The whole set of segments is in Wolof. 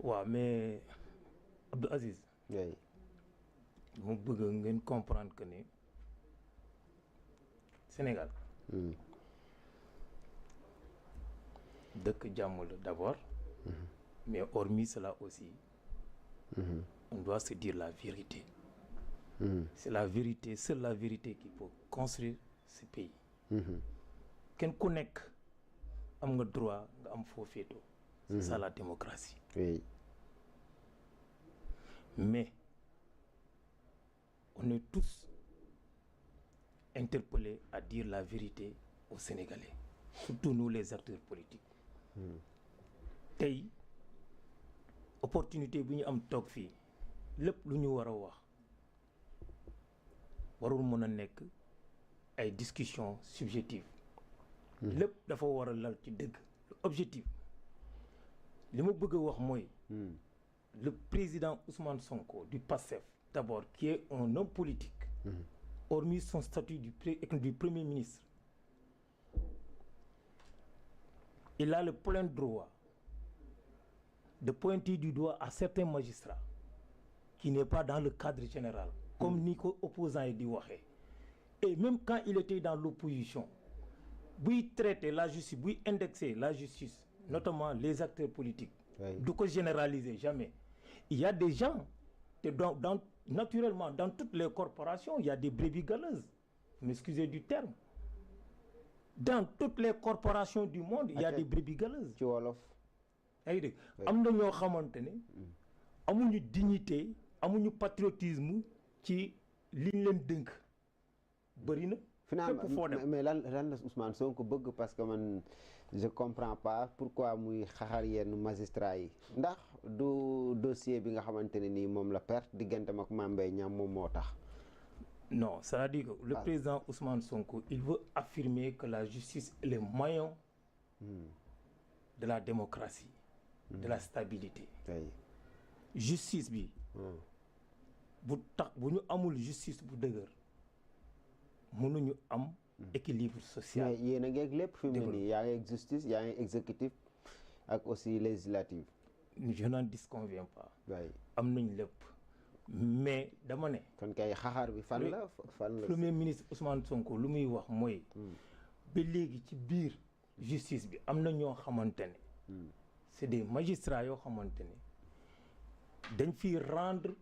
waaw mais Abdou Aziz. oui. mu bëgg ngeen comprendre que ni Sénégal. dëkk jàmm la d'abord. mais hormis cela aussi. on doit se dire la vérité. C'est la vérité, seule la vérité qui peut construire ce pays. kenn ku nekk am nga droit nga am foo féetoo. C'est ça la démocratie. oui. Mais on est tous interpellés à dire la vérité aux Sénégalais, surtout nous les acteurs politiques. tey opportunité bu ñu am toog fii lépp lu ñu war a wax warul mën a nekk ay discussions subjectives. lépp dafa war a lal ci dëgg. Objectif li ma bëgg a wax mooy. Le président Ousmane Sonko du PASTEF, d'abord, qui est un homme politique, hormis son statut du Premier ministre, il a le plein droit de pointer du doigt à certains magistrats qui n'est pas dans le cadre général, comme Nico opposant et dit waxee. Et même quand il était dans l'opposition, buy traiter la justice, buy indexer la justice, notamment les acteurs politiques, du ko généraliser jamais. Il y a des gens, naturellement, dans toutes les corporations, il y a des brebis galeuses. Vous m'excusez du terme. Dans toutes les corporations du monde, il y a des brebis galeuses. ci wolof. yaa ngi dégg am na ñoo xamante ne amuñu dignité amuñu patriotisme ci liñ leen dënk bëri na. finalement mais lan la Ousmane Sonko bëgg parce que man je comprends pas pourquoi muy xaxar yenn magistrat yi ndax du dossier bi nga xamante ne nii moom la perte digganteem ak Mame Mbaye Niang moom moo tax. Non, c'est-à-dire que le président Ousmane Sonko il veut affirmer que la justice est le maillon de la démocratie, de la stabilité. Justice bi bu tax bu ñu amul justice bu dëgër mënuñu am équilibre social. mais yéen a ngi ak lépp fi mu ne nii yaa ngi ak justice yaa ngi exécutif ak aussi législative. Je n'en disconviens pas. waay am nañ lépp mais dama ne. kon kay xaxaar bi fan la premier ministre Ousmane Sonko lu muy wax mooy. ba léegi ci biir justice bi am na ñoo xamante ne. c'est des magistrats yoo xamante ne dañ fiy rendre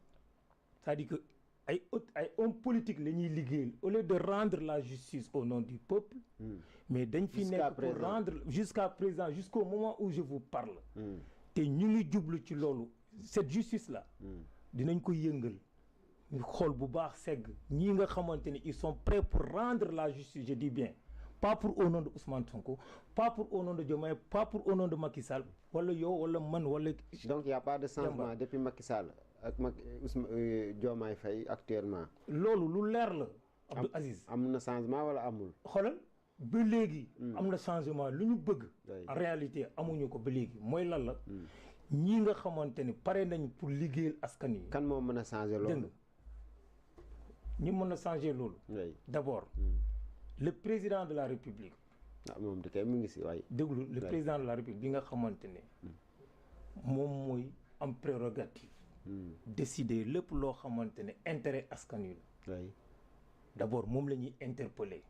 c'est-à-dire que ay hommes politiques la ñuy liggéeyal au lieu de rendre la justice au nom du peuple. mais dañ fi nekk pour rendre jusqu'à présent jusqu'au moment où je vous parle. te ñu ngi jublu ci loolu cette justice là. dinañ ko yëngal ñu xool bu baax segg ñii nga xamante ne ils sont prêts pour rendre la justice je dis bien pas pour au nom de Ousmane Sonko pas pour au nom de Diomaye pas pour au nom de Macky Sall wala yow wala man wala. donc y a pas de changement depuis Macky Sall ak Diomaye Faye actuellement. loolu lu leer la. Abdou Aziz am na changement wala amul. xoolal ba léegi. am na changement lu ñu bëgg. en réalité amuñu ko ba léegi mooy lan la. ñii nga xamante ni pare nañ pour liggéeyal askan yi. kan moo mën a changer loolu. ñi mën a changer loolu. d'abord le président de la République. moom di kay mu ngi si waay. déglu le président de la République bi nga xamante ne. moom mooy am prérogative. décider lépp loo xamante ne intérêt askan yi la. d'abord moom la ñuy interpeller.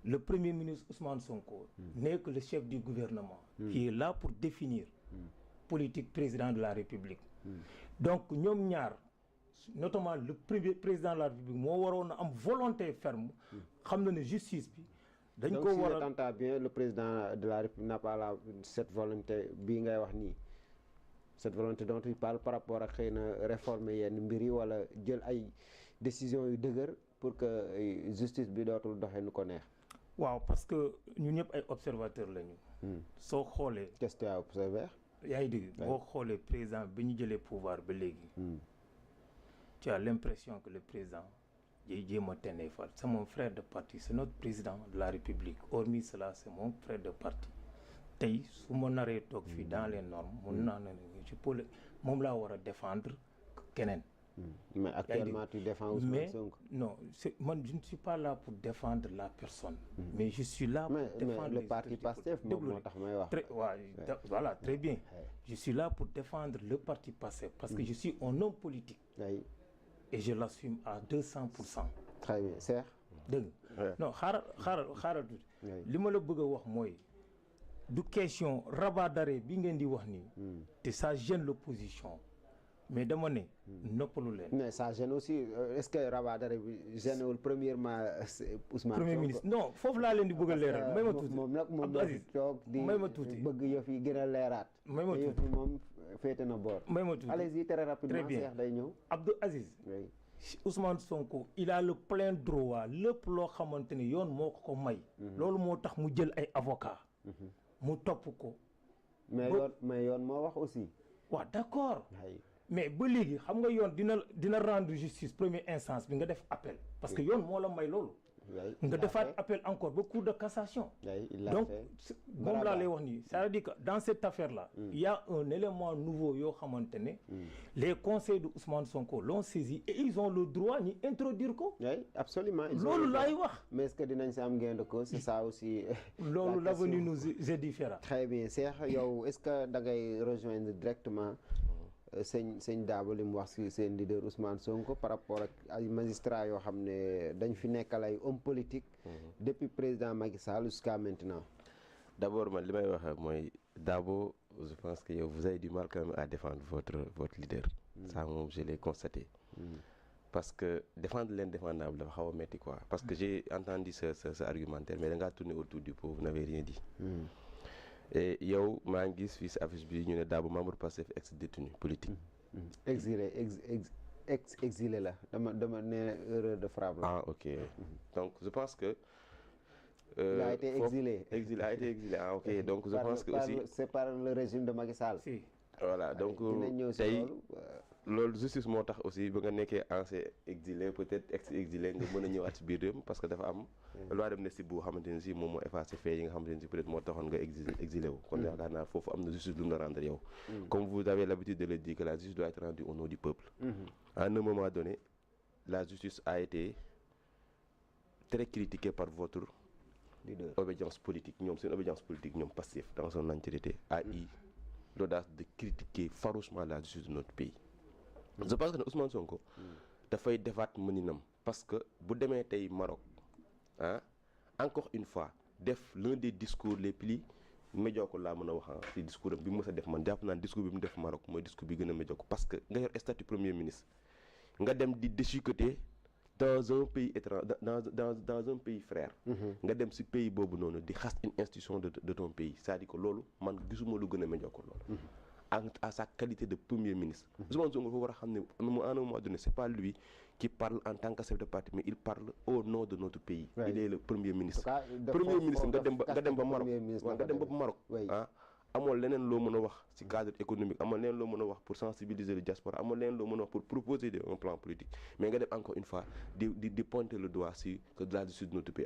le premier ministre Ousmane Sonko. n'est que le chef du gouvernement. qui est là pour définir. politique président de la République. Donc ñoom ñaar notamment le premier président de la République moo waroon a am volonté ferme. xam na ne justice bi. dañ ko war a donc si j'entends bien le président de la République n'a pas cette volonté bii ngay wax nii cette volonté dont il parle par rapport ak xëy na réformer yenn mbir yi wala jël ay décisions yu dëgër pour que justice bi dootul doxee nu ko neex. waaw parce que ñun ñëpp ay observateurs lañu. soo xoolee. qu'est-ce que tu as observé. yaa ngi dégg boo xoolee président bi ñu jëlee pouvoir ba léegi. tu as l'impression que le président jéem a tene fal c'est mon frère de parti c'est notre président de la République hormis cela c'est mon frère de parti tey su ma naree toog fii dans les normes mun naa ne je peux moom laa war a défendre keneen. mais actuellement tu défends Ousmane Sonko. non man je ne suis pas là pour défendre la personne. mais je suis là pour défendre le parti PASTEF moom moo tax may wax. voilà très bien je suis là pour défendre le parti PASTEF parce que je suis un homme politique. Oui. Et je l'assume à 200%. Très bien Cheikh. dégg nga non xaaral tuuti. li ma la bëgg a wax mooy du question rabat d'arrêt bi ngeen di wax nii. te ça gêne l'opposition. mais dama ne noppalu leen. mais ça gêne aussi est-ce que rabat d'arrêt bi gênewul premièrement Ousmane premier ministre non foofu laa leen di bëgg a leeral. may ma tuuti moom nag moom Abdou Aziz toog di may ma tuuti bëgg yëf yi gën a leeraat. may ma te yëf tuuti yi moom féete na boor. may ma tuuti allez-y très rapidement. Très bien. Cheikh day ñëw. Abdou Aziz. oui. Ousmane Sonko il a le plein droit lépp loo xamante ni yoon moo ko may. loolu moo tax mu jël ay avocat mu topp ko. mais yoon moo wax aussi. waaw d'accord. ay mais ba léegi xam nga yoon dina rendre justice première instance bi nga def appel parce que yoon moo la may loolu. nga defaat appel encore ba cour de cassation. donc moom laa lay wax nii c'est-à-dire que dans cette affaire là. il y a un élément nouveau yoo xamante ne. les conseils de Ousmane Sonko l'ont saisi et ils ont le droit ñu introduire ko. oui absolument. loolu laay wax. mais est-ce que dinañ si am gain de cause c'est ça aussi. loolu l'avenir nous est différent. très bien Cheikh yow est-ce que da ngay rejoindre directement. sëñ Dabo li mu wax ci seen leader Ousmane Sonko par rapport ak ay magistrats yoo xam ne dañ fi nekkal ay hommes politiques. depuis président Macky Sall jusqu'à maintenant. D'abord man li may wax mooy Dabo je pense que yow vous avez du mal quand même à défendre votre leader. Ça moom je l'ai constaté. parce que défendre l'indéfendable dafa xaw a metti quoi parce que j'ai entendu ce argumentaire mais da ngaa tourner autour du pot vous n'avez rien dit. et yow maa ngi gis fii si affiche bi ñu ne Dabo membre Pastef ex-détenu politique. exilé la dama ne erreur de frappe la. Ah ok donc je pense que. il a été exilé. A été exilé ah ok donc je pense que aussi. c'est par le régime de Macky Sall. si voilà donc tey loolu justice moo tax aussi ba nga nekkee ancien exilé peut-être ex-exilé nga mën a ñëwaat ci biir réew parce que dafa am loi d'amnistie bu xamante ne si moom moo effacé fait yi nga xamante ne si peut-être moo taxoon nga exilé wu kon yaakaar naa foofu am na justice lu mu la rendre yow comme vous avez l'habitude de le dire que la justice doit être rendue au nom du peuple à un moment donné la justice a été très critiquée par votre leader obédience politique ñoom seen obédience politique ñoom Pastef dans son entièreté a eu l'audace de critiquer farouchement la justice de notre pays. Je pense que Ousmane Sonko dafay defaat mëninam parce que bu demee tey Maroc ah encore une fois def l'un des discours les plus médiocres laa mën a wax ci discours am bi mu mës a def man jàpp naa discours bi mu def Maroc mooy discours bi gën a médiocre parce que nga yor statut premier ministre nga dem di déchiqueter dans un pays étranger dans un pays frère. nga dem ci pays boobu noonu di xas une institution de ton pays c'est-à-dire que loolu man gisuma lu gën a médiocre loolu. à sa qualité de premier ministre. Ousmane Sonko dafa war a xam ne à un moment donné c'est pas lui qui parle en tant que chef de parti mais il parle au nom de notre pays. Oui. Il est le premier ministre. Premier ministre nga dem ba Maroc nga dem ba Maroc ah. amoo leneen loo mën a wax ci cadre économique amoo leneen loo mën a wax pour sensibiliser le diaspora amoo leneen loo mën a wax pour proposer un plan politique mais nga dem encore une fois di pointer le doigt sur que la justice de notre pays